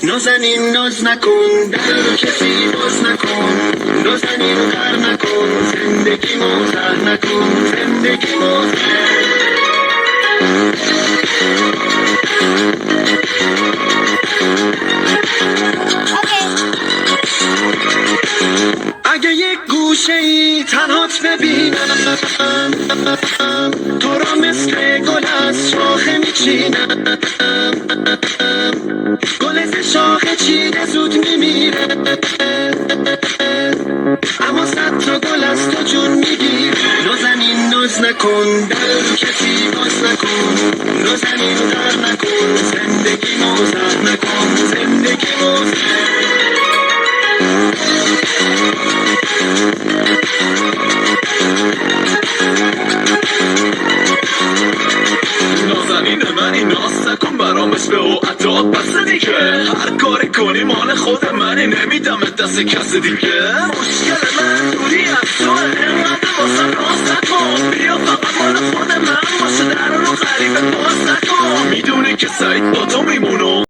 نازنین ناز نکن، در رو کسی باز نکن، نازنین غر نکن، زندگی مزر نکن، زندگی مزر. اگه یک گوشه ای تنهات ببینم، تو را مثل گل از شاخه میچینم، گل ز شاخه چیده زود میمیره، اما صد تا گل از تو جون میگیره. نازنین ناز نکن، در رو کسی باز نکن، نازنین غر نکن، زندگی مزر نکن، زندگی مزر. نازنین منی، ناز نکن برامش به او عطا بس دیگه، هر کاری کنی مال خود منی، نمیدم دست کس دیگه. مشکل من دوری از تو، اینقدر واسه ناز نکن، بیا فقط مال خود من باشه، در رو غریبه باز نکن، میدونی که سعید با تو میمونم.